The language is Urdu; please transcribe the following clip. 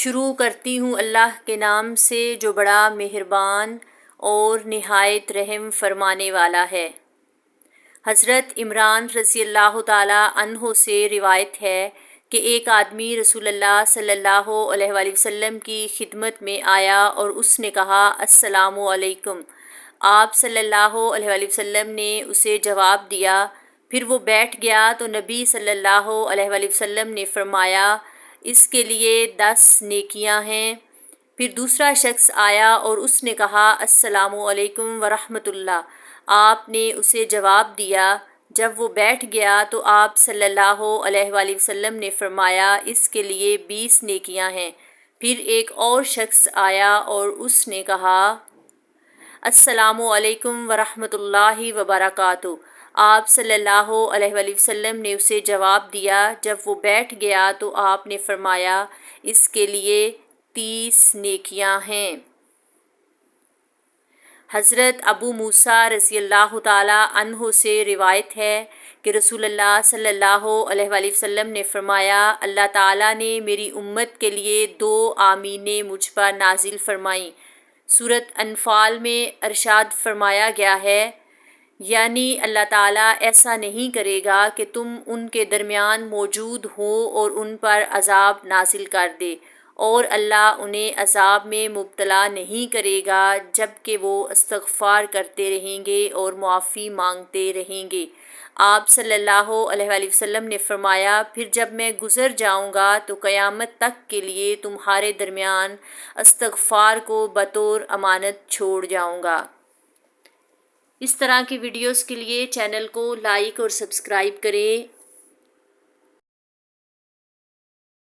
شروع کرتی ہوں اللہ کے نام سے جو بڑا مہربان اور نہایت رحم فرمانے والا ہے۔ حضرت عمران رضی اللہ تعالیٰ عنہ سے روایت ہے کہ ایک آدمی رسول اللہ صلی اللہ علیہ وآلہ وسلم کی خدمت میں آیا اور اس نے کہا السلام علیکم۔ آپ صلی اللہ علیہ وآلہ وسلم نے اسے جواب دیا۔ پھر وہ بیٹھ گیا تو نبی صلی اللہ علیہ وآلہ وسلم نے فرمایا اس کے لیے 10 نیکیاں ہیں۔ پھر دوسرا شخص آیا اور اس نے کہا السلام علیکم ورحمۃ اللہ۔ آپ نے اسے جواب دیا۔ جب وہ بیٹھ گیا تو آپ صلی اللہ علیہ وآلہ وسلم نے فرمایا اس کے لیے 20 نیکیاں ہیں۔ پھر ایک اور شخص آیا اور اس نے کہا السلام علیکم ورحمۃ اللہ وبرکاتہ۔ آپ صلی اللہ علیہ وآلہ وسلم نے اسے جواب دیا۔ جب وہ بیٹھ گیا تو آپ نے فرمایا اس کے لیے 30 نیکیاں ہیں۔ حضرت ابو موسیٰ رضی اللہ تعالیٰ عنہ سے روایت ہے کہ رسول اللہ صلی اللہ علیہ وآلہ وسلم نے فرمایا اللہ تعالیٰ نے میری امت کے لیے 2 آمینیں مجھ پر نازل فرمائیں۔ سورۃ انفال میں ارشاد فرمایا گیا ہے یعنی اللہ تعالیٰ ایسا نہیں کرے گا کہ تم ان کے درمیان موجود ہو اور ان پر عذاب نازل کر دے، اور اللہ انہیں عذاب میں مبتلا نہیں کرے گا جب کہ وہ استغفار کرتے رہیں گے اور معافی مانگتے رہیں گے۔ آپ صلی اللہ علیہ وآلہ وسلم نے فرمایا پھر جب میں گزر جاؤں گا تو قیامت تک کے لیے تمہارے درمیان استغفار کو بطور امانت چھوڑ جاؤں گا۔ اس طرح کی ویڈیوز کے لیے چینل کو لائک اور سبسکرائب کریں۔